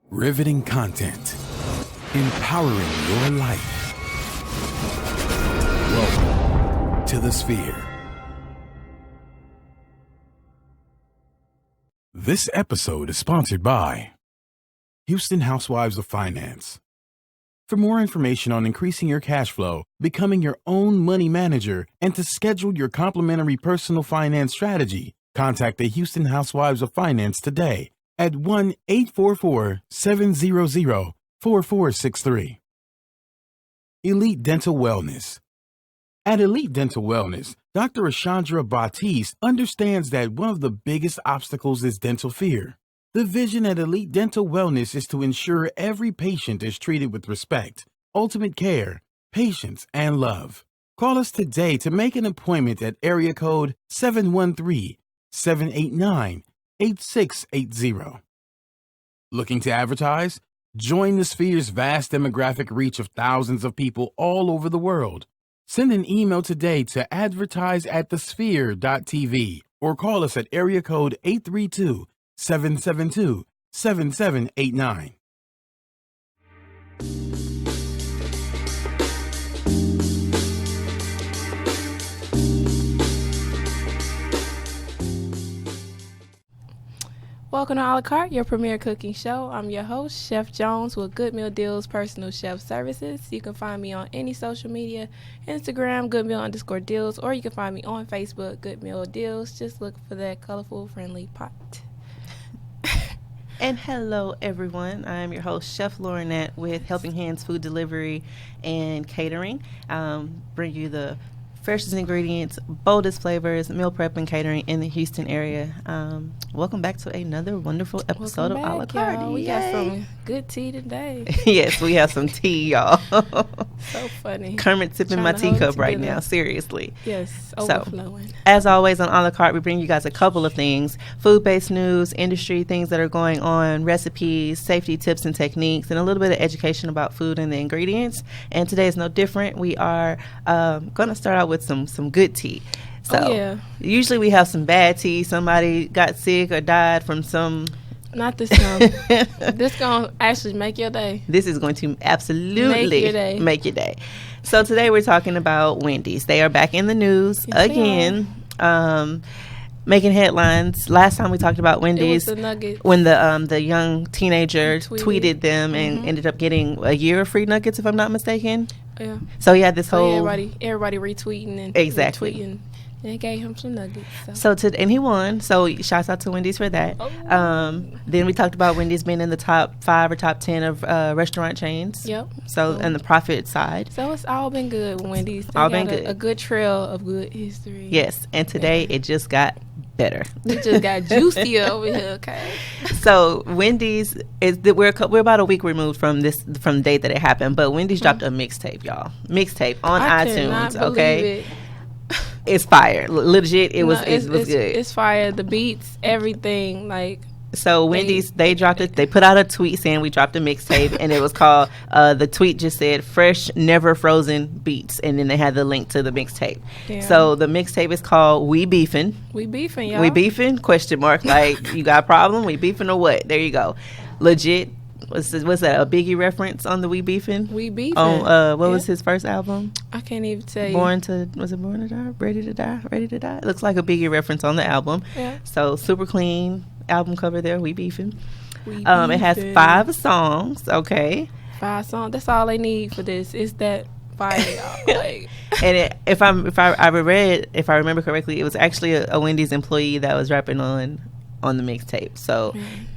Riveting content. Empowering your life. Welcome to the Sphere. This episode is sponsored by Houston Housewives of Finance. For more information on increasing your cash flow, becoming your own money manager, and to schedule your complimentary personal finance strategy, contact the Houston Housewives of Finance today at 1-844-700-4463. Elite Dental Wellness. At Elite Dental Wellness, Dr. Ashandra Batiste understands that one of the biggest obstacles is dental fear. The vision at Elite Dental Wellness is to ensure every patient is treated with respect, ultimate care, patience, and love. Call us today to make an appointment at area code 713-789-8680. Looking to advertise? Join the Sphere's vast demographic reach of thousands of people all over the world. Send an email today to advertise@thesphere.tv or call us at area code 832-772-7789. Welcome to A La Carte, your premier cooking show. I'm your host, Chef Jones, with Good Meal Deals Personal Chef Services. You can find me on any social media, Instagram, goodmeal_deals, or you can find me on Facebook, Good Meal Deals. Just look for that colorful, friendly pot. And hello, everyone. I'm your host, Chef Laurinette, with Helping Hands Food Delivery and Catering. Bring you the freshest ingredients, boldest flavors, meal prep and catering in the Houston area. Welcome back to another wonderful episode of A La Carte. Y'all. We got some good tea today. Yes, we have some tea, y'all. So funny. Kermit sipping my teacup right now, seriously. Yes, overflowing. So, as always on A La Carte, we bring you guys a couple of things: food-based news, industry things that are going on, recipes, safety tips and techniques, and a little bit of education about food and the ingredients. And today is no different. We are going to start out with some good tea. So usually we have some bad tea. Somebody got sick or died from some. Not this time. This going to actually make your day. This is going to absolutely make your day. So today we're talking about Wendy's. They are back in the news again, making headlines. Last time we talked about Wendy's, when the young teenager tweeted them and ended up getting a year of free nuggets, if I'm not mistaken. Yeah. So he had this whole everybody retweeting and exactly. Retweeting. And they gave him some nuggets. And he won. So shouts out to Wendy's for that. Then we talked about Wendy's being in the top 5 or top 10 of restaurant chains. Yep. So and the profit side. So it's all been good with Wendy's. They all got been good. A good trail of good history. Yes. And today it just got better. It just got juicier over here. Okay. So Wendy's we're about a week removed from the date that it happened, but Wendy's dropped a mixtape, y'all. Mixtape on iTunes. Okay. It's fire. Legit, it was good. It's fire. The beats, everything, like. So Wendy's, they dropped it. They put out a tweet saying we dropped a mixtape, and it was called. The tweet just said "fresh, never frozen beats," and then they had the link to the mixtape. Yeah. So the mixtape is called "We Beefin." We beefing, y'all. We beefing? Question mark. Like you got a problem? We beefing or what? There you go. Legit. Was that a Biggie reference on the We Beefin'? We Beefin'. On what was his first album? I can't even tell you. Born to Die? Ready to Die? It looks like a Biggie reference on the album. Yeah. So super clean album cover there. We Beefin'. It has 5 songs. Okay. 5 songs. That's all they need for this. Is that fire? Like. And if I remember correctly, it was actually a Wendy's employee that was rapping on the mixtape. So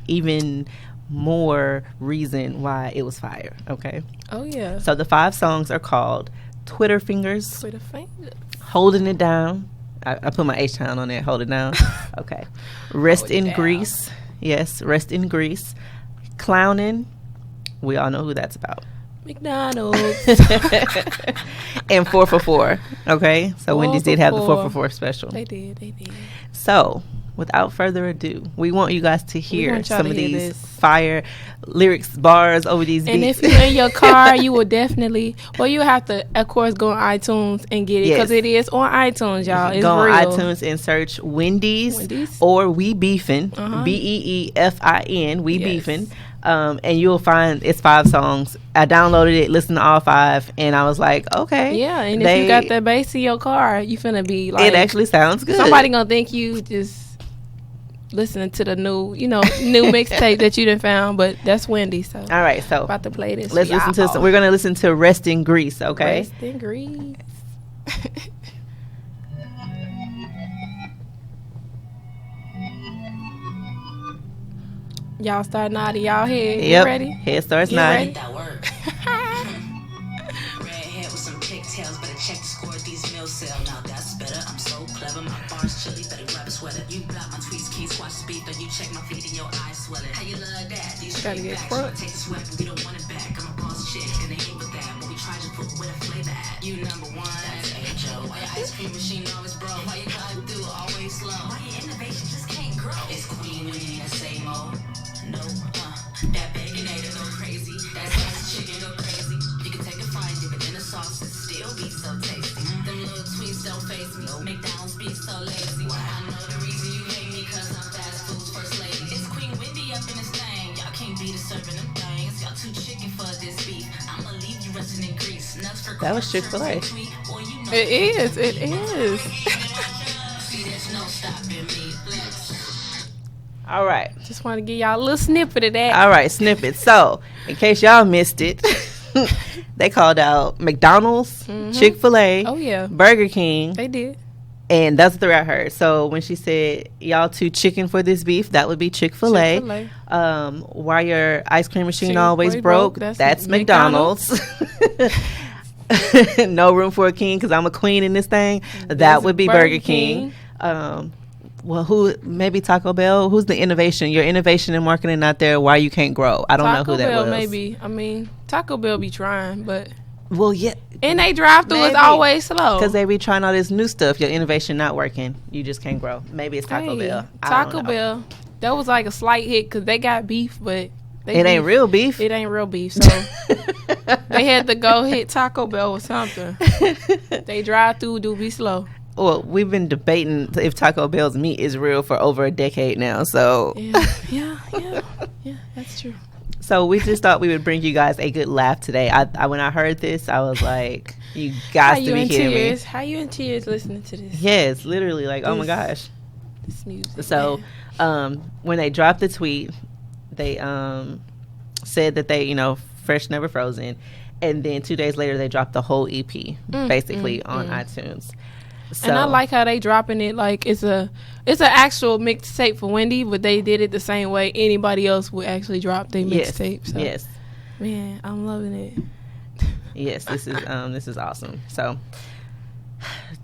even more reason why it was fire. Okay. Oh yeah. So the 5 songs are called Twitter Fingers, Holding It Down. I put my H-Town on there. Hold It Down. Okay. Rest in Grease. Yes, Rest in Grease. Clowning. We all know who that's about. McDonald's. And 4 for $4. Okay. So Wendy's did have the 4 for $4 special. They did. So without further ado, we want you guys to hear some of these this fire lyrics, bars over these beats. And if you're in your car, you will definitely, you have to, of course, go on iTunes and get it, because it is on iTunes, y'all. It's go real. on iTunes and search Wendy's or We Beefin, Beefin, We Beefin. And you'll find it's 5 songs. I downloaded it, listened to all 5, and I was like, okay. Yeah, and if you got that bass in your car, you finna be like, it actually sounds good. Somebody gonna think you just listening to the new mixtape that you done found, but that's Wendy. So all right, so about to play this. Let's listen to. We're gonna listen to "Rest in Grease." Okay. Rest in Grease. Y'all start nodding y'all head. Yep. You ready? Head starts nodding. That work. Red head with some pigtails, better check the score at these meal sale. Now that's better. I'm so clever. My bar's chilly, better grab a sweater. You got my tweets, keys, watch the beat, but you check my feet and your eyes swelling. How you love that? These gotta get crunk. Take the sweat, but we don't want it back. I'm a boss chick, and they hate with that. When we try to put with a flavor at. You number one. That's H.O. Why your ice cream machine always broke? Why your cut through always slow? Why your innovation just can't grow? It's Queen Wendy in that same mode. No, that baconator go crazy. That spicy chicken go crazy. You can take a fry, dip it in the sauce, and still be so tasty. Them little tweets don't face me. McDonald's be so lazy. I know the reason you hate me, cause I'm fast food's first lady. It's Queen Wendy up in this thing. Y'all can't beat us serving them things. Y'all too chicken for this beef. I'ma leave you resting in grease. Nuts for that was Chick-fil-A. It is. See, there's no stopping me. All right. Just want to give y'all a little snippet of that. All right, snippet. So, in case y'all missed it, they called out McDonald's, Chick-fil-A, Burger King. They did. And that's the 3 I heard. So, when she said, y'all too chicken for this beef, that would be Chick-fil-A. Why your ice cream machine always broke, that's McDonald's. No room for a king because I'm a queen in this thing. That would be Burger King. Well, who maybe Taco Bell? Who's the innovation? Your innovation in marketing out there? Why you can't grow? I don't know who that was. Maybe. I mean, Taco Bell be trying, but yeah. And they drive-through is always slow because they be trying all this new stuff. Your innovation not working. You just can't grow. Maybe it's Taco Bell. Taco Bell. That was like a slight hit because they got beef, but it ain't real beef. It ain't real beef. So they had to go hit Taco Bell or something. They drive-through do be slow. Well, we've been debating if Taco Bell's meat is real for over a decade now. So yeah, that's true. So we just thought we would bring you guys a good laugh today. I when I heard this, I was like, "You got to be kidding me!" How you in tears listening to this? Yes, literally, like, oh my gosh. This music. So, when they dropped the tweet, they said that they, fresh never frozen, and then 2 days later they dropped the whole EP basically on iTunes. So, and I like how they dropping it like it's an actual mixtape for Wendy, but they did it the same way anybody else would actually drop their mixtape. So, yes, man, I'm loving it. Yes, this is awesome. So,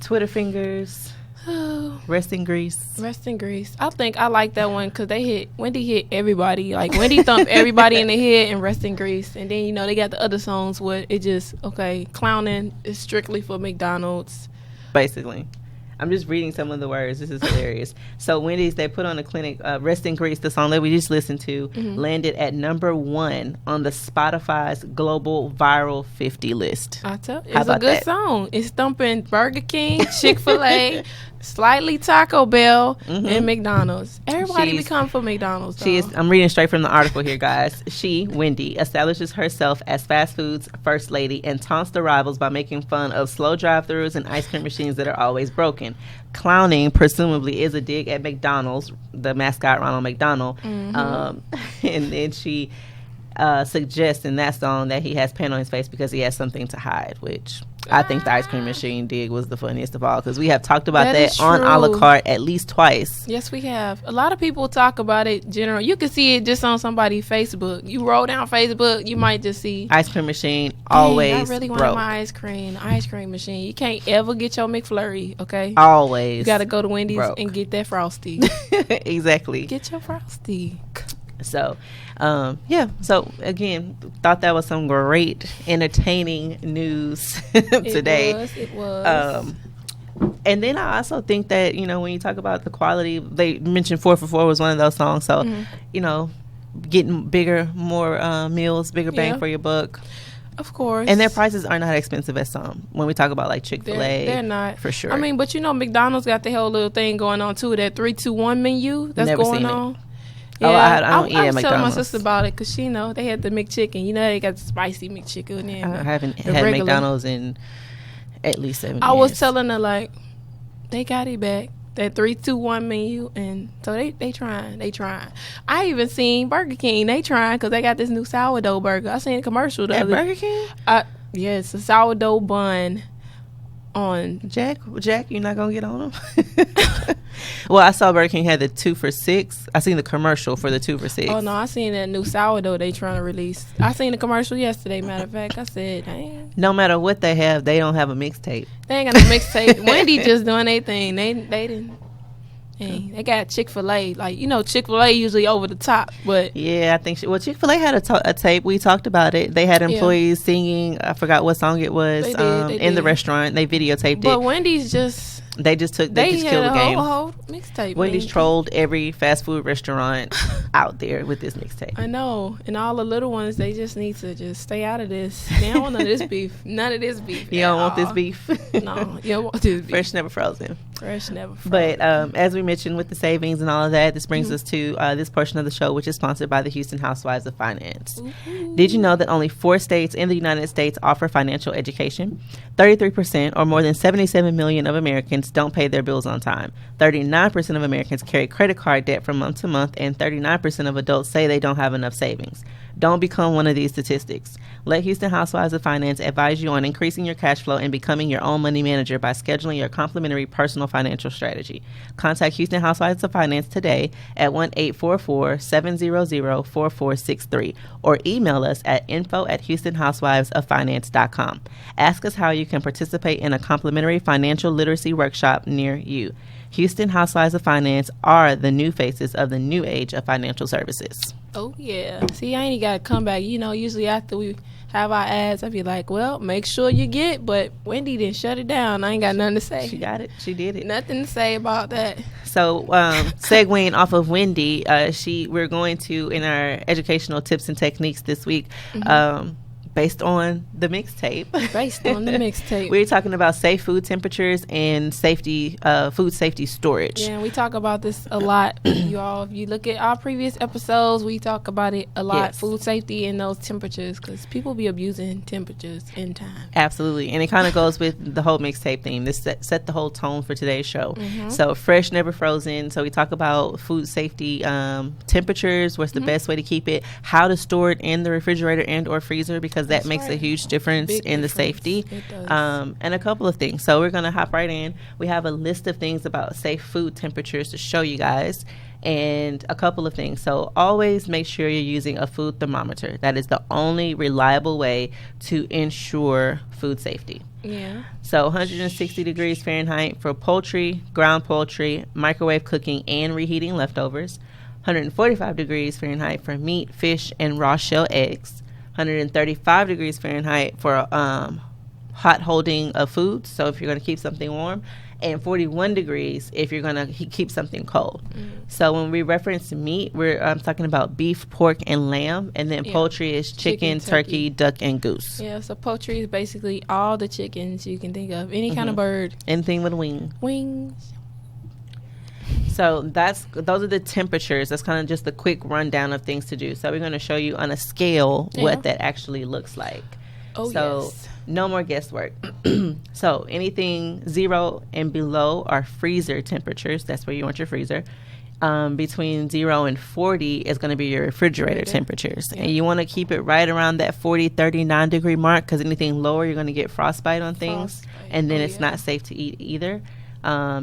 Twitter fingers. Rest in Grease. Rest in Grease. I think I like that one because Wendy hit everybody. Like Wendy thumped everybody in the head and Rest in Grease. And then they got the other songs where it just clowning is strictly for McDonald's. Basically. I'm just reading some of the words. This is hilarious. So Wendy's, they put on a clinic, Rest in Grease, the song that we just listened to, landed at #1 on the Spotify's global viral 50 list. I tell you, it's a good song. It's thumping Burger King, Chick-fil-A, slightly Taco Bell, and McDonald's. Everybody become for McDonald's, though. I'm reading straight from the article here, guys. She, Wendy, establishes herself as fast food's first lady and taunts the rivals by making fun of slow drive-thrus and ice cream machines that are always broken. Clowning, presumably, is a dig at McDonald's, the mascot Ronald McDonald. And then she suggests in that song that he has paint on his face because he has something to hide, which I think the ice cream machine dig was the funniest of all because we have talked about that on A La Carte at least twice. Yes, we have. A lot of people talk about it general. You can see it just on somebody's Facebook. You roll down Facebook, you might just see ice cream machine always I really want my ice cream machine. You can't ever get your McFlurry, okay? Always. You got to go to Wendy's and get that Frosty. Exactly. Get your Frosty. So, So, again, thought that was some great, entertaining news today. It was. And then I also think that, when you talk about the quality, they mentioned 4 for $4 was one of those songs. So, getting bigger, more meals, bigger bang for your buck. Of course. And their prices are not expensive as some. When we talk about like Chick-fil-A. They're not. For sure. I mean, but McDonald's got the whole little thing going on too. That 3-2-1 menu that's Never going seen on. It. Yeah, I don't eat at I was telling my McDonald's. sister about it because they had the McChicken. They got the spicy McChicken. And I haven't had regular. McDonald's in at least 7 years. I was telling her, like, they got it back. That 3-2-1 menu, and so they trying. I even seen Burger King. They trying because they got this new sourdough burger. I seen a commercial. At Burger King? Yes, a sourdough bun on Jack, you're not gonna get on them? Well, I saw Burger King had the 2 for $6. I seen the commercial for the 2 for $6. Oh no, I seen that new sourdough they trying to release. I seen the commercial yesterday. Matter of fact, I said, dang. No matter what they have, they don't have a mixtape. They ain't got no mixtape. Wendy just doing their thing. They didn't. Dang, they got Chick-fil-A. Like, Chick-fil-A usually over the top, but yeah, I think Chick-fil-A had a tape. We talked about it. They had employees singing. I forgot what song it was. They did. In the restaurant. They videotaped it. But Wendy's just. They just killed the game. Whole mixtape. Wendy's trolled every fast food restaurant out there with this mixtape. I know, and all the little ones, they just need to just stay out of this. They don't want none of this beef. None of this beef. You don't want this beef? No, you don't want this beef. Fresh, never frozen. Fresh, never frozen. But as we mentioned with the savings and all of that, this brings us to this portion of the show, which is sponsored by the Houston Housewives of Finance. Ooh. Did you know that only 4 states in the United States offer financial education? 33%, or more than 77 million of Americans, don't pay their bills on time. 39% of Americans carry credit card debt from month to month, and 39% of adults say they don't have enough savings. Don't become one of these statistics. Let Houston Housewives of Finance advise you on increasing your cash flow and becoming your own money manager by scheduling your complimentary personal financial strategy. Contact Houston Housewives of Finance today at 1-844-700-4463 or email us at info@houstonhousewivesoffinance.com. Ask us how you can participate in a complimentary financial literacy workshop near you. Houston Housewives of Finance are the new faces of the new age of financial services. Oh, yeah. See, I ain't got to come back. Usually after we have our ads, I be like, well, make sure you get, but Wendy didn't shut it down. I ain't got nothing to say. She got it. She did it. Nothing to say about that. So, segueing off of Wendy, we're going to, in our educational tips and techniques this week, based on the mixtape. We're talking about safe food temperatures and safety, food safety storage. Yeah, we talk about this a lot. You all, if you look at our previous episodes, we talk about it a lot. Yes. Food safety and those temperatures, because people be abusing temperatures in time. Absolutely, and it kind of goes with the whole mixtape theme. This set the whole tone for today's show. So fresh, never frozen. So we talk about food safety temperatures. What's the best way to keep it? How to store it in the refrigerator and or freezer, because that makes a huge difference in the safety. And a couple of things. So we're going to hop right in. We have a list of things about safe food temperatures to show you guys, and a couple of things. So always make sure you're using a food thermometer. That is the only reliable way to ensure food safety. Yeah. So 160 degrees Fahrenheit for poultry, ground poultry, microwave cooking, and reheating leftovers. 145 degrees Fahrenheit for meat, fish, and raw shell eggs. 135 degrees Fahrenheit for hot holding of food, so if you're going to keep something warm, and 41 degrees if you're going to keep something cold. So when we reference meat, we're talking about beef, pork, and lamb, and then poultry is chicken, turkey, duck, and goose. Yeah, so poultry is basically all the chickens you can think of, any kind of bird. Anything with a wing. Wings. So those are the temperatures. That's kind of just a quick rundown of things to do. So we're going to show you on a scale what that actually looks like. Oh, so yes. No more guesswork. So anything 0 and below are freezer temperatures. That's where you want your freezer. Between 0 and 40 is going to be your refrigerator temperatures. And you want to keep it right around that 40, 39 degree mark, because anything lower, you're going to get frostbite on things. And then it's not safe to eat either.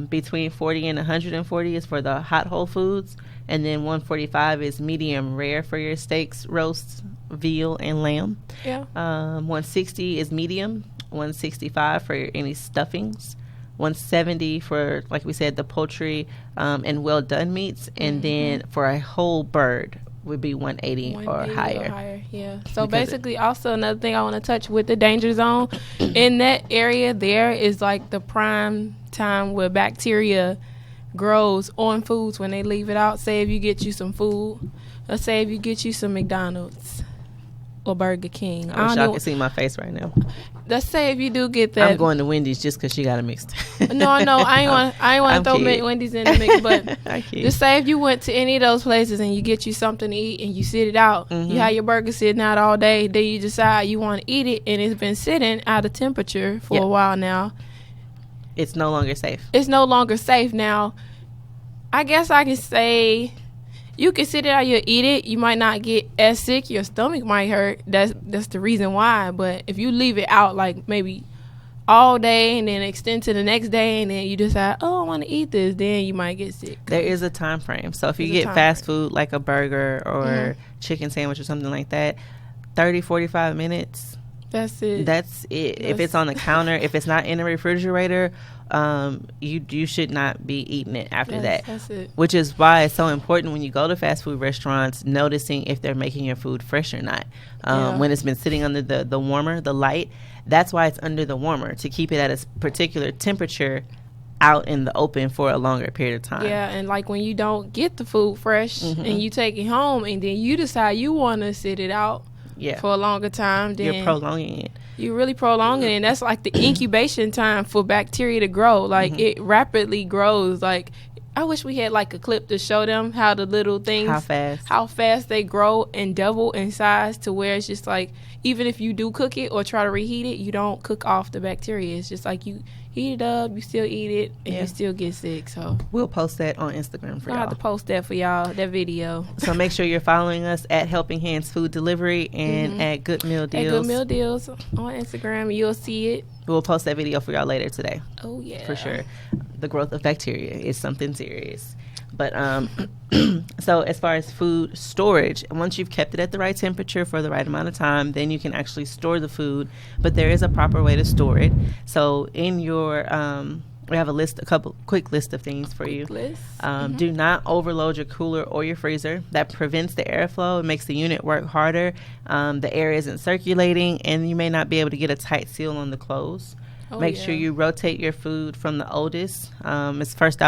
Between 40 and 140 is for the hot whole foods, and then 145 is medium rare for your steaks, roasts, veal, and lamb. 160 is medium. 165 for any stuffings. 170 for, like we said, the poultry and well done meats, and then for a whole bird would be 180 or higher. Yeah. So basically, also another thing I want to touch with the danger zone, in that area there is like the prime time where bacteria grows on foods when they leave it out. Say if you get you some food, or say if you get you some McDonald's or Burger King. I wish y'all could see my face right now. Let's say if you do get that. I'm going to Wendy's just because she got a mixed. No, I ain't want to throw Wendy's in the mix, but just say if you went to any of those places and you get you something to eat and you sit it out, you have your burger sitting out all day, then you decide you want to eat it and it's been sitting out of temperature for a while now. It's no longer safe. It's no longer safe now. I guess I can say you can sit it out, you'll eat it. You might not get as sick. Your stomach might hurt. That's the reason why. But if you leave it out like maybe all day and then extend to the next day and then you decide, oh, I want to eat this, then you might get sick. There is a time frame. So if you get fast food like a burger or chicken sandwich or something like that, 30, 45 minutes. That's it. If it's on the counter, if it's not in the refrigerator, you should not be eating it after that. That's it. Which is why it's so important when you go to fast food restaurants, noticing if they're making your food fresh or not. When it's been sitting under the warmer, the light, that's why it's under the warmer, to keep it at a particular temperature out in the open for a longer period of time. Yeah, and like when you don't get the food fresh and you take it home and then you decide you want to sit it out for a longer time, then you're prolonging it. You're really prolonging it, and that's like the incubation time for bacteria to grow. Like it rapidly grows. Like I wish we had like a clip to show them how the little things, how fast they grow and double in size, to where it's just like even if you do cook it or try to reheat it, you don't cook off the bacteria. It's just like you heat it up, you still eat it, and you still get sick. So we'll post that on Instagram for y'all. I'll have to post that for y'all, that video. So make sure you're following us at Helping Hands Food Delivery and at Good Meal Deals. At Good Meal Deals on Instagram, you'll see it. We'll post that video for y'all later today. Oh yeah, for sure. The growth of bacteria is something serious. But so as far as food storage, once you've kept it at the right temperature for the right amount of time, then you can actually store the food. But there is a proper way to store it. So in your we have a quick list of things for you. Do not overload your cooler or your freezer. That prevents the airflow. It makes the unit work harder. The air isn't circulating, and you may not be able to get a tight seal on the close. Make sure you rotate your food from the oldest. It's first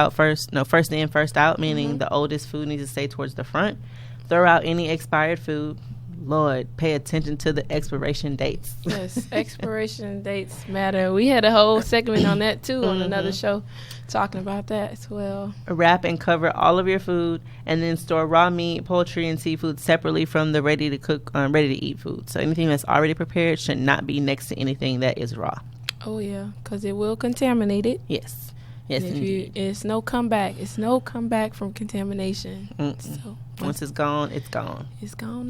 in, first out, meaning the oldest food needs to stay towards the front. Throw out any expired food. Lord, pay attention to the expiration dates. Yes, expiration dates matter. We had a whole segment on that too on another show, talking about that as well. Wrap and cover all of your food, and then store raw meat, poultry, and seafood separately from the ready to cook, ready to eat food. So anything that's already prepared should not be next to anything that is raw. Oh yeah, because it will contaminate it. Yes, indeed. It's no comeback. It's no comeback from contamination. So once it's gone, it's gone. It's gone,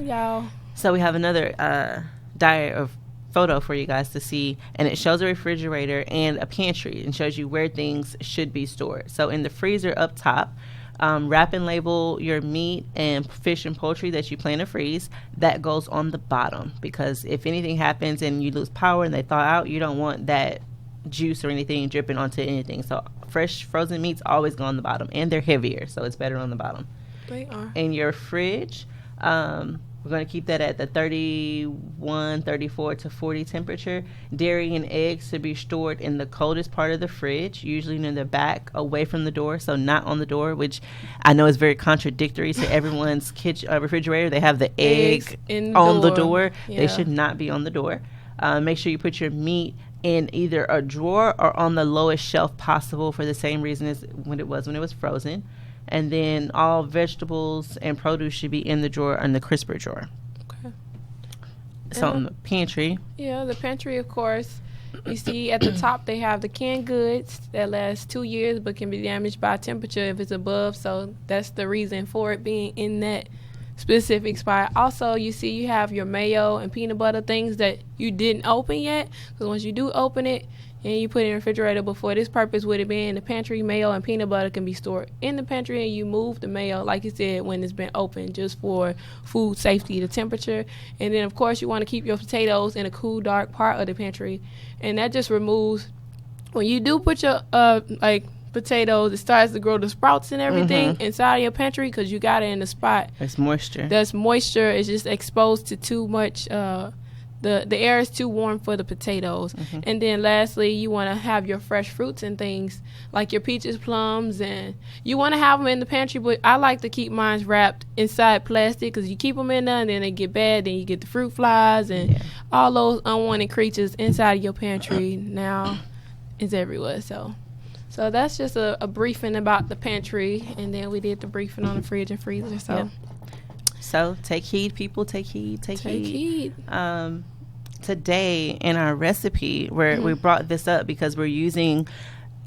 y'all. So we have another diary of photo for you guys to see, and it shows a refrigerator and a pantry, and shows you where things should be stored. So in the freezer up top, wrap and label your meat and fish and poultry that you plan to freeze. That goes on the bottom, because if anything happens and you lose power and they thaw out, you don't want that juice or anything dripping onto anything. So fresh frozen meats always go on the bottom, and they're heavier, so it's better on the bottom. They are. In your fridge, we're going to keep that at the 31, 34 to 40 temperature. Dairy and eggs to be stored in the coldest part of the fridge, usually near the back, away from the door, so not on the door, which I know is very contradictory to everyone's refrigerator. They have the egg on the door. Yeah. They should not be on the door. Make sure you put your meat in either a drawer or on the lowest shelf possible, for the same reason as when it was frozen. And then all vegetables and produce should be in the drawer, in the crisper drawer. Okay. So in the pantry. Yeah, the pantry, of course. You see at the top they have the canned goods that last 2 years but can be damaged by temperature if it's above. So that's the reason for it being in that specific spot. Also, you see you have your mayo and peanut butter, things that you didn't open yet. Because once you do open it, and you put it in the refrigerator, before this purpose would have been in the pantry, mayo and peanut butter can be stored in the pantry, and you move the mayo, like you said, when it's been opened, just for food safety, the temperature. And then, of course, you want to keep your potatoes in a cool, dark part of the pantry. And that just removes, when you do put your, potatoes, it starts to grow the sprouts and everything inside of your pantry, because you got it in the spot. It's moisture. That's moisture. It's just exposed to too much the air is too warm for the potatoes. And then lastly, you want to have your fresh fruits and things like your peaches, plums, and you want to have them in the pantry, but I like to keep mine wrapped inside plastic because you keep them in there and then they get bad, then you get the fruit flies and all those unwanted creatures inside of your pantry now is everywhere. So that's just a briefing about the pantry, and then we did the briefing on the fridge and freezer. So take heed, people. Take heed. Take heed. Today in our recipe, we brought this up because we're using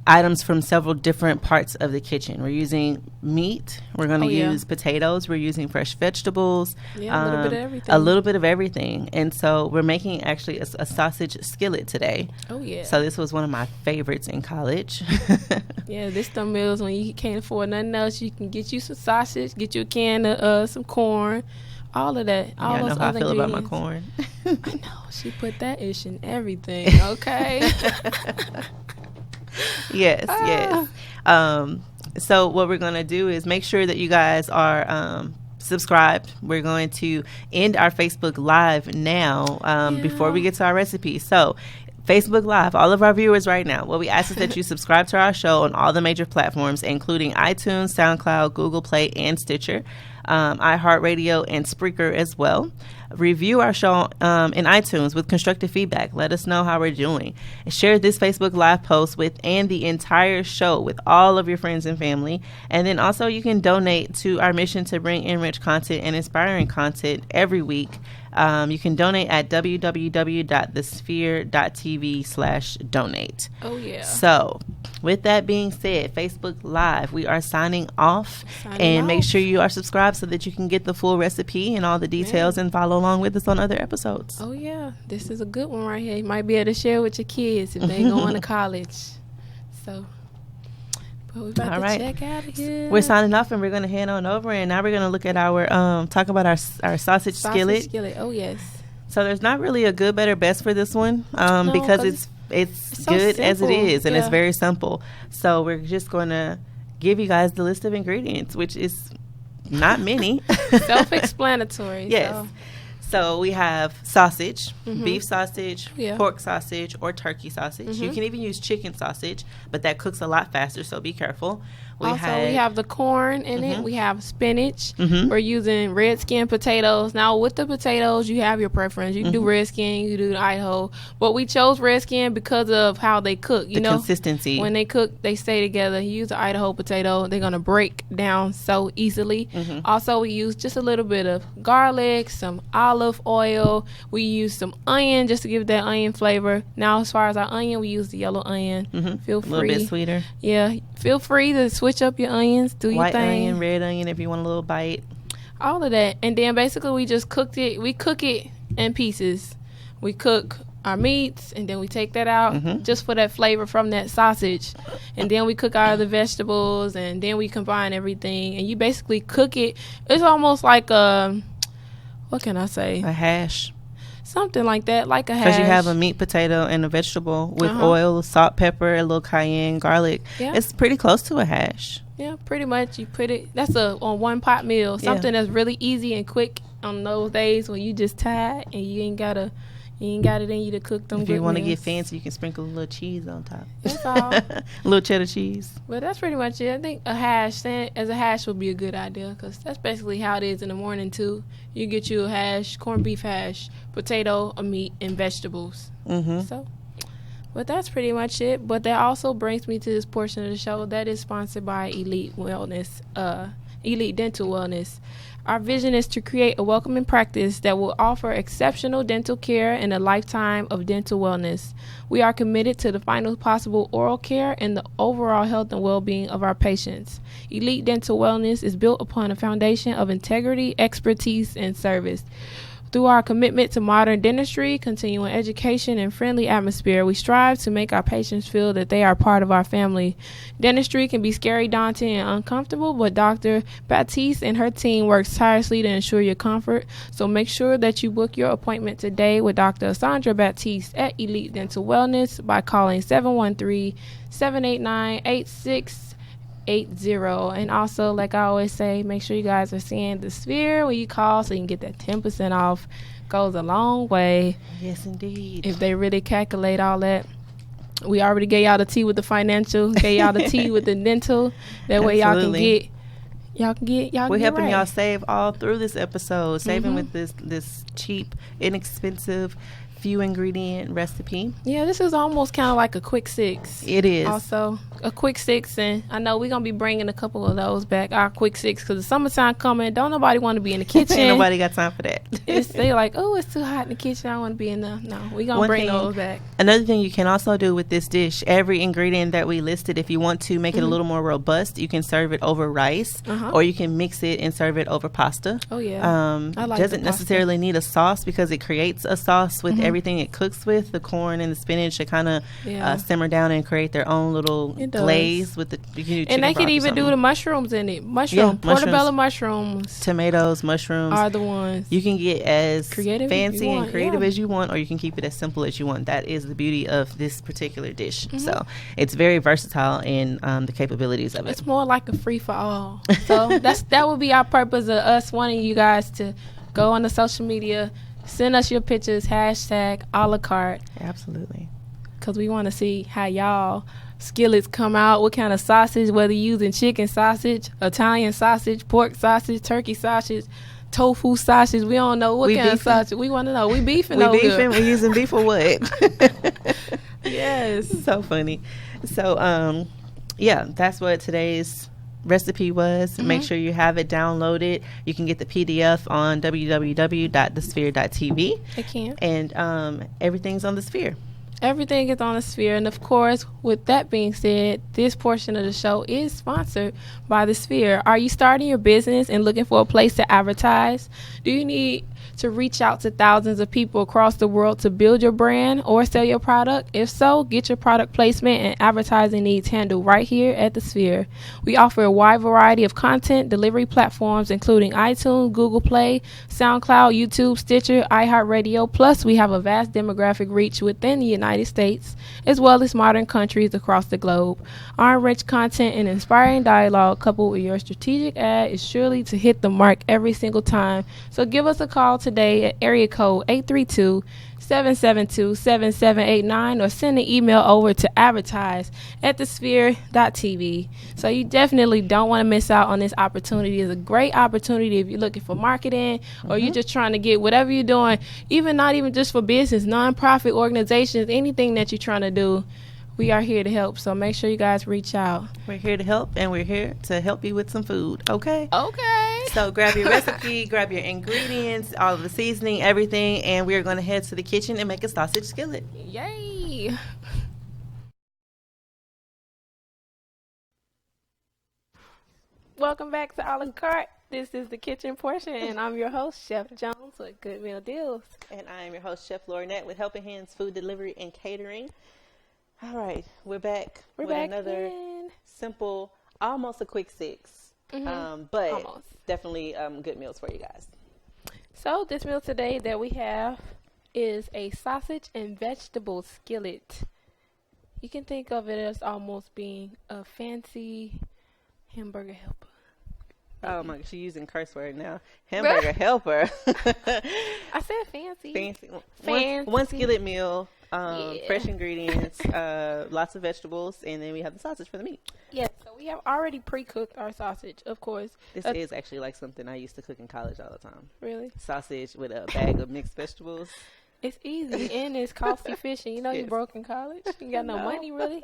items from several different parts of the kitchen. We're using meat. We're going to use potatoes. We're using fresh vegetables. Yeah, a little bit of everything. A little bit of everything. And so we're making actually a sausage skillet today. Oh, yeah. So this was one of my favorites in college. Yeah, this them meals when you can't afford nothing else. You can get you some sausage, get you a can of some corn, all of that. All I those know how I other feel about my ingredients. corn. I know. She put that ish in everything, okay? Yes. So what we're going to do is make sure that you guys are subscribed. We're going to end our Facebook Live now before we get to our recipe. So Facebook Live, all of our viewers right now, what we ask is that you subscribe to our show on all the major platforms, including iTunes, SoundCloud, Google Play, and Stitcher, iHeartRadio, and Spreaker as well. Review our show in iTunes with constructive feedback. Let us know how we're doing. Share this Facebook Live post and the entire show with all of your friends and family. And then also you can donate to our mission to bring enriched content and inspiring content every week. You can donate at www.thesphere.tv/donate. Oh, yeah. So, with that being said, Facebook Live, we are signing off. Make sure you are subscribed so that you can get the full recipe and all the details and follow along with us on other episodes. Oh, yeah. This is a good one right here. You might be able to share with your kids if they going to college. So, but we're about to check out of here. We're signing off, and we're going to head on over, and now we're going to look at our talk about our sausage skillet. Oh, yes. So there's not really a good, better, best for this one because it's so good simple. As it is, and it's very simple. So we're just going to give you guys the list of ingredients, which is not many. Self-explanatory. Yes. So we have sausage, beef sausage, pork sausage, or turkey sausage. You can even use chicken sausage, but that cooks a lot faster, so be careful. We have the corn in it. We have spinach. We're using red skin potatoes. Now, with the potatoes, you have your preference. You can do red skin, you can do the Idaho. But we chose red skin because of how they cook. You know, consistency. When they cook, they stay together. You use the Idaho potato, they're going to break down so easily. Also, we use just a little bit of garlic, some olive oil. We use some onion just to give that onion flavor. Now, as far as our onion, we use the yellow onion. Feel free. A little bit sweeter. Yeah. Feel free to switch up your onions, do your thing. White onion, red onion if you want a little bite. All of that. And then basically we just cooked it. We cook it in pieces. We cook our meats and then we take that out just for that flavor from that sausage. And then we cook our other vegetables and then we combine everything. And you basically cook it. It's almost like what can I say? A hash. Something like that, like a hash. Because you have a meat, potato, and a vegetable with oil, salt, pepper, a little cayenne, garlic. Yeah. It's pretty close to a hash. Yeah, pretty much. You put it, that's a one pot meal. Something that's really easy and quick on those days when you just tired and you ain't got it in you to cook them. If you want to get fancy, you can sprinkle a little cheese on top. That's all. A little cheddar cheese. But that's pretty much it. I think a hash would be a good idea because that's basically how it is in the morning too. You get you a hash, corned beef hash, potato, a meat, and vegetables. So, but that's pretty much it. But that also brings me to this portion of the show that is sponsored by Elite Wellness, Elite Dental Wellness. Our vision is to create a welcoming practice that will offer exceptional dental care and a lifetime of dental wellness. We are committed to the final possible oral care and the overall health and well-being of our patients. Elite Dental Wellness is built upon a foundation of integrity, expertise, and service. Through our commitment to modern dentistry, continuing education, and friendly atmosphere, we strive to make our patients feel that they are part of our family. Dentistry can be scary, daunting, and uncomfortable, but Dr. Baptiste and her team works tirelessly to ensure your comfort. So make sure that you book your appointment today with Dr. Sandra Baptiste at Elite Dental Wellness by calling 713-789-8688 880. And also, like I always say, make sure you guys are seeing the Sphere when you call so you can get that 10% off. Goes a long way. Yes, indeed. If they really calculate all that. We already gave y'all the tea with the financial, gave y'all the tea with the dental. That way y'all can get We're helping right. y'all save all through this episode, saving with this cheap, inexpensive, few ingredient recipe. Yeah, this is almost kind of like a quick six. It is. Also, a quick six, and I know we're going to be bringing a couple of those back, our quick six, because the summertime coming, don't nobody want to be in the kitchen. Ain't nobody got time for that. They like, oh, it's too hot in the kitchen, I want to be in the, no, we're going to bring those back. Another thing you can also do with this dish, every ingredient that we listed, if you want to make it a little more robust, you can serve it over rice, or you can mix it and serve it over pasta. Oh, yeah. I like doesn't necessarily need a sauce because it creates a sauce with everything it cooks with. The corn and the spinach, they kind of simmer down and create their own little glaze with the. And they can even do the mushrooms in it. Portobello mushrooms. Tomatoes, mushrooms are the ones. You can get as creative fancy and creative as you want, or you can keep it as simple as you want. That is the beauty of this particular dish. So it's very versatile in the capabilities of it. It's more like a free for all. So that would be our purpose of us wanting you guys to go on the social media. Send us your pictures, hashtag A La Carte. Absolutely. Because we want to see how y'all skillets come out, what kind of sausage, whether you're using chicken sausage, Italian sausage, pork sausage, turkey sausage, tofu sausage. We don't know what kind of sausage. We want to know. We beefing. We using beef or what? Yes. So funny. So, that's what today's recipe was. Make sure you have it downloaded. You can get the PDF on www.thesphere.tv. I can. And everything's on the Sphere. Everything is on the Sphere. And of course, with that being said, this portion of the show is sponsored by the Sphere. Are you starting your business and looking for a place to advertise? Do you need to reach out to thousands of people across the world to build your brand or sell your product? If so, get your product placement and advertising needs handled right here at the Sphere. We offer a wide variety of content delivery platforms, including iTunes, Google Play, SoundCloud, YouTube, Stitcher, iHeartRadio. Plus, we have a vast demographic reach within the United States, as well as modern countries across the globe. Our rich content and inspiring dialogue, coupled with your strategic ad, is surely to hit the mark every single time. So give us a call today at area code 832-772-7789 or send an email over to advertise@thesphere.tv. So you definitely don't want to miss out on this opportunity. It's a great opportunity if you're looking for marketing or you're just trying to get whatever you're doing, not even just for business, nonprofit organizations, anything that you're trying to do. We are here to help, so make sure you guys reach out. We're here to help, and we're here to help you with some food, okay? Okay. So grab your recipe, grab your ingredients, all of the seasoning, everything, and we're going to head to the kitchen and make a sausage skillet. Yay. Welcome back to A La Carte. This is the kitchen portion, and I'm your host, Chef Jones with Good Meal Deals. And I am your host, Chef Lornette, with Helping Hands Food Delivery and Catering. All right, we're back with another simple, almost a quick six, but almost. Definitely good meals for you guys. So this meal today that we have is a sausage and vegetable skillet. You can think of it as almost being a fancy hamburger helper. Oh my gosh, you're using curse word now. Hamburger helper. I said fancy. Fancy. One skillet meal. Fresh ingredients, lots of vegetables, and then we have the sausage for the meat. Yes, so we have already pre-cooked our sausage, of course. This is actually like something I used to cook in college all the time. Really? Sausage with a bag of mixed vegetables. It's easy, and it's cost efficient. You know, you broke in college. You got no money, really.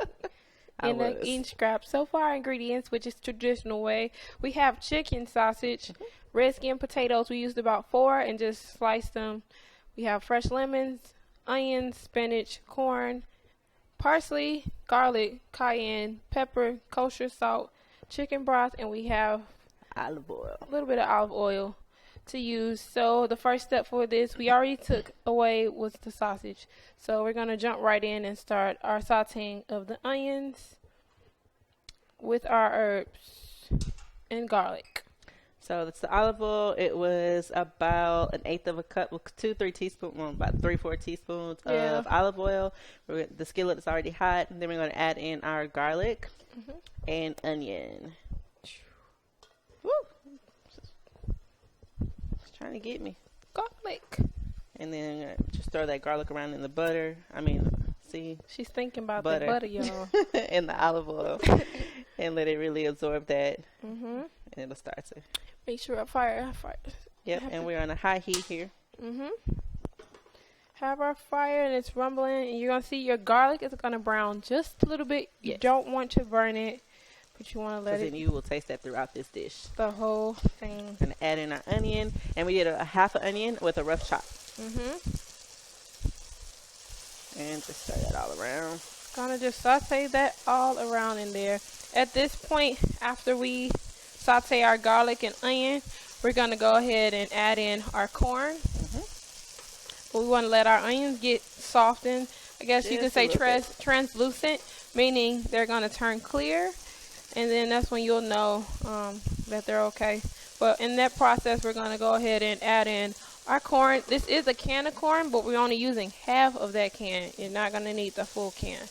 And eating scraps. So for our ingredients, which is traditional way, we have chicken sausage, red skin potatoes. We used about 4 and just sliced them. We have fresh lemons, onions, spinach, corn, parsley, garlic, cayenne, pepper, kosher salt, chicken broth, and we have olive oil. A little bit of olive oil to use. So the first step for this, we already took away, was the sausage. So we're going to jump right in and start our sauteing of the onions with our herbs and garlic. So that's the olive oil. It was about an eighth of a cup, 2-3 teaspoons, well, about 3-4 teaspoons of olive oil. The skillet is already hot. And then we're going to add in our garlic and onion. Woo! It's trying to get me. Garlic. And then just throw that garlic around in the butter. I mean, see? She's thinking about butter. the butter, y'all. And the olive oil. And let it really absorb that. And it'll start to. Make sure I fire. Yep, and we're on a high heat here. Have our fire and it's rumbling. And you're going to see your garlic is going to brown just a little bit. You don't want to burn it, but you want to let it. Then you will taste that throughout this dish. The whole thing. And add in our onion. And we did a half an onion with a rough chop. And just stir that all around. Gonna just saute that all around in there. At this point, after we saute our garlic and onion, we're gonna go ahead and add in our corn. But we want to let our onions get softened. I guess just you could say translucent, meaning they're gonna turn clear, and then that's when you'll know that they're okay. But in that process, we're gonna go ahead and add in our corn. This is a can of corn, but we're only using half of that can. You're not gonna need the full can.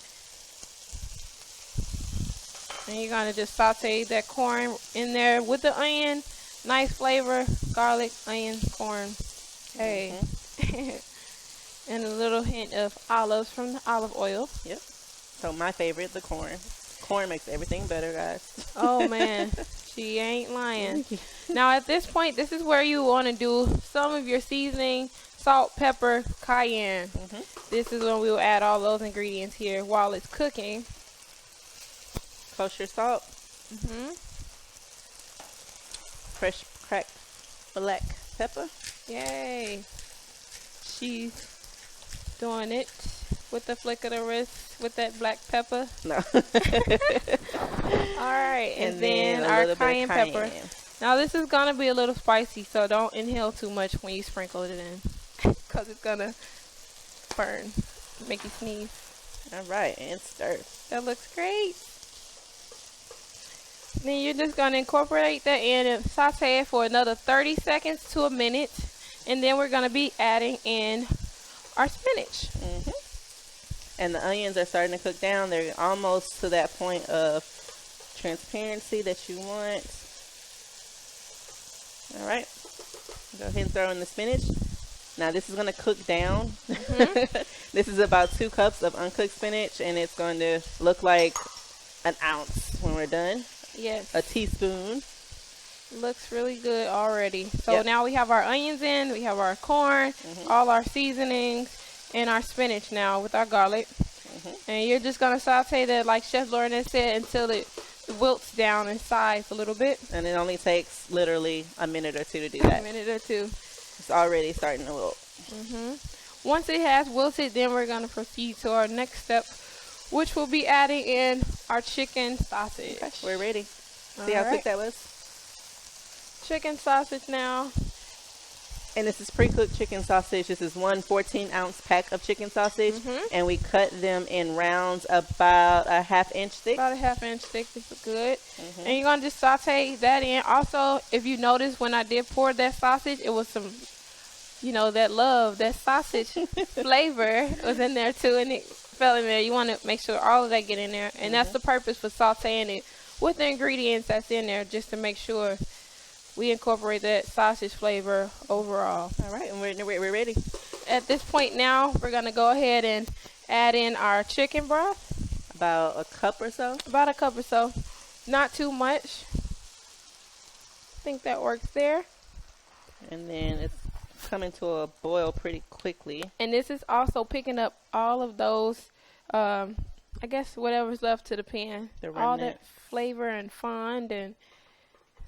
And you're going to just saute that corn in there with the onion. Nice flavor. Garlic, onion, corn. Hey. And a little hint of olives from the olive oil. Yep. So my favorite, the corn. Corn makes everything better, guys. Oh, man. She ain't lying. Now, at this point, this is where you want to do some of your seasoning. Salt, pepper, cayenne. This is when we will add all those ingredients here while it's cooking. Kosher salt. Fresh cracked black pepper. Yay. She's doing it with the flick of the wrist with that black pepper. No. All right. And then our cayenne pepper. Now, this is going to be a little spicy, so don't inhale too much when you sprinkle it in because it's going to burn, make you sneeze. All right. And stir. That looks great. Then you're just going to incorporate that in and saute it for another 30 seconds to a minute. And then we're going to be adding in our spinach. And the onions are starting to cook down. They're almost to that point of transparency that you want. All right. Go ahead and throw in the spinach. Now, this is going to cook down. This is about 2 cups of uncooked spinach, and it's going to look like an ounce when we're done. Yes. A teaspoon. Looks really good already. So now we have our onions in, we have our corn, all our seasonings, and our spinach now with our garlic. And you're just going to saute that, like Chef Lauren has said, until it wilts down in size a little bit. And it only takes literally a minute or 2 to do that. A minute or 2. It's already starting to wilt. Once it has wilted, then we're going to proceed to our next step, which will be adding in our chicken sausage. Okay, we're ready. See how quick that was? Chicken sausage now. And this is pre-cooked chicken sausage. This is 1 14-ounce pack of chicken sausage. And we cut them in rounds about a half-inch thick. About a half-inch thick. This is good. And you're going to just saute that in. Also, if you notice, when I did pour that sausage, it was some, that sausage flavor was in there too. And it fell in there. You want to make sure all of that get in there. And that's the purpose for sauteing it with the ingredients that's in there, just to make sure we incorporate that sausage flavor overall. All right, and we're ready. At this point now, we're going to go ahead and add in our chicken broth. About a cup or so? About a cup or so. Not too much. I think that works there. And then it's coming to a boil pretty quickly. And this is also picking up all of those, I guess, whatever's left to the pan. All that flavor and fond, and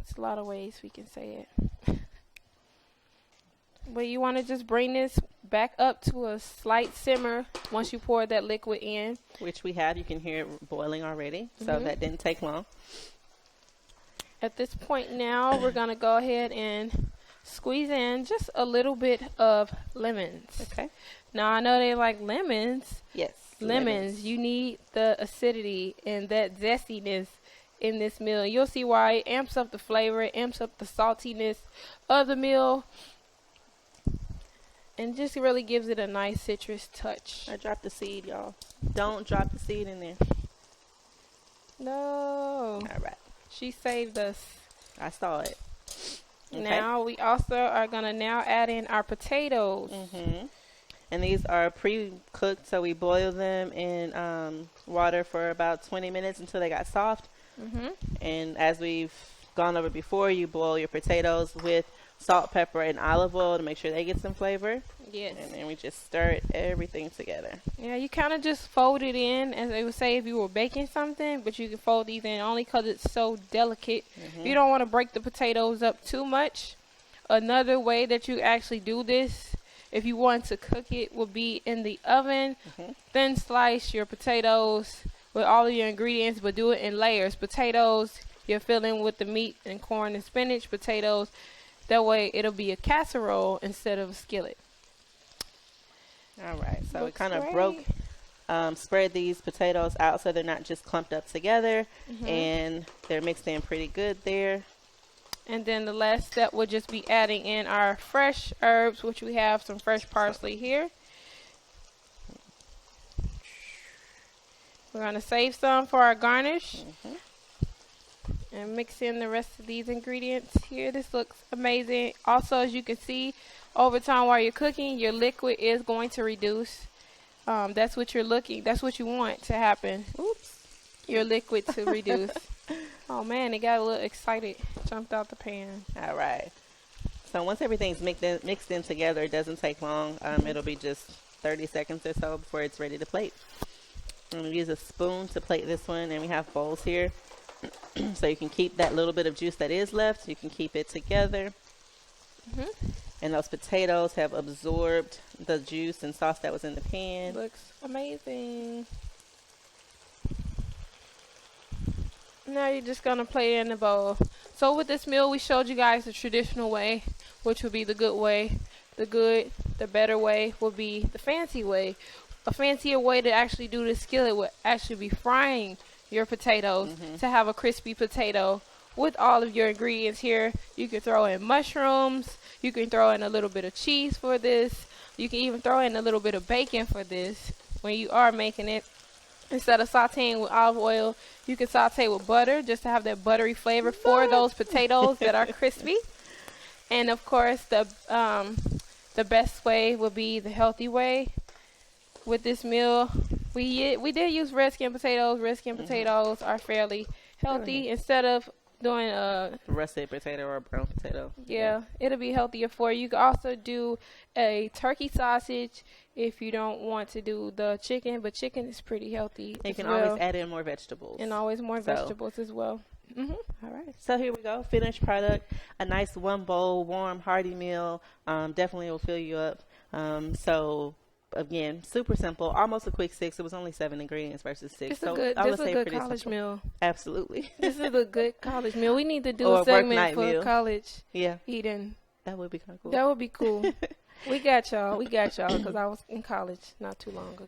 it's a lot of ways we can say it. But you want to just bring this back up to a slight simmer once you pour that liquid in. Which we have. You can hear it boiling already. So that didn't take long. At this point now, we're going to go ahead and squeeze in just a little bit of lemons. Okay. Now, I know they like lemons. Yes. Lemons. You need the acidity and that zestiness in this meal. You'll see why. It amps up the flavor, it amps up the saltiness of the meal, and just really gives it a nice citrus touch. I dropped the seed, y'all. Don't drop the seed in there. No. All right. She saved us. I saw it. Okay. Now we also are going to now add in our potatoes. And these are pre-cooked, so we boil them in water for about 20 minutes until they got soft. And as we've gone over before, you boil your potatoes with salt, pepper, and olive oil to make sure they get some flavor. Yes. And then we just stir everything together. Yeah, you kind of just fold it in, as they would say if you were baking something, but you can fold these in only because it's so delicate. You don't want to break the potatoes up too much. Another way that you actually do this, if you want to cook it, will be in the oven. Then slice your potatoes with all of your ingredients, but do it in layers. Potatoes, you're filling with the meat and corn and spinach. Potatoes, that way it'll be a casserole instead of a skillet. All right, so Looks we kind of great. spread these potatoes out so they're not just clumped up together, and they're mixed in pretty good there. And then the last step would just be adding in our fresh herbs, which we have some fresh parsley here. We're going to save some for our garnish. And mix in the rest of these ingredients here. This looks amazing. Also, as you can see, over time while you're cooking, your liquid is going to reduce. That's what you want to happen. Oops. Your liquid to reduce. Oh man, it got a little excited. Jumped out the pan. All right. So once everything's mixed in together, it doesn't take long. It'll be just 30 seconds or so before it's ready to plate. I'm going to use a spoon to plate this one, and we have bowls here. So you can keep that little bit of juice that is left. You can keep it together. And those potatoes have absorbed the juice and sauce that was in the pan. Looks amazing. Now you're just going to plate it in the bowl. So with this meal, we showed you guys the traditional way, which would be the good way. The better way will be the fancy way. A fancier way to actually do this skillet would actually be frying your potatoes to have a crispy potato with all of your ingredients here. You can throw in mushrooms. You can throw in a little bit of cheese for this. You can even throw in a little bit of bacon for this when you are making it. Instead of sauteing with olive oil, you can saute with butter just to have that buttery flavor for those potatoes that are crispy. And of course, the best way would be the healthy way. With this meal, we did use red skin potatoes. Red skin potatoes are fairly healthy. Instead of doing a russet potato or a brown potato. Yeah, it'll be healthier for you. You can also do a turkey sausage if you don't want to do the chicken, but chicken is pretty healthy. And you can always add in more vegetables. And always more vegetables as well. All right. So here we go. Finished product. A nice one bowl, warm, hearty meal. Definitely will fill you up. So again, super simple, almost a quick 6. It was only 7 ingredients versus 6. This so is a good college meal. Absolutely. This is a good college meal. We need to do Or a segment for meal. College Yeah, eating. that would be kind of cool. That would be cool. We got y'all because I was in college not too long ago.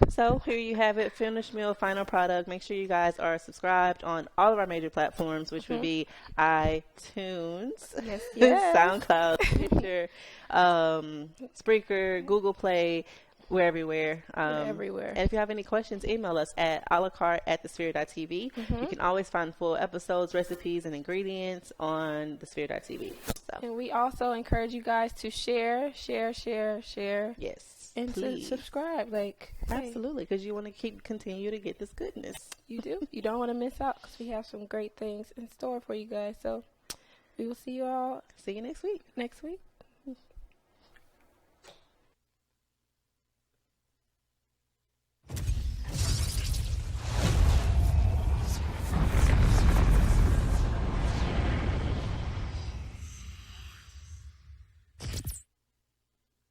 So here you have it, finished meal, final product. Make sure you guys are subscribed on all of our major platforms, which would be iTunes, Yes. SoundCloud, Stitcher, Spreaker, Google Play. We're everywhere. Everywhere. And if you have any questions, email us at alacarte@thesphere.tv. You can always find full episodes, recipes, and ingredients on thesphere.tv. So. And we also encourage you guys to share. Yes, and please. to subscribe. Absolutely, because you want to continue to get this goodness. You do. You don't want to miss out because we have some great things in store for you guys. So we will see you all See you next week. next week.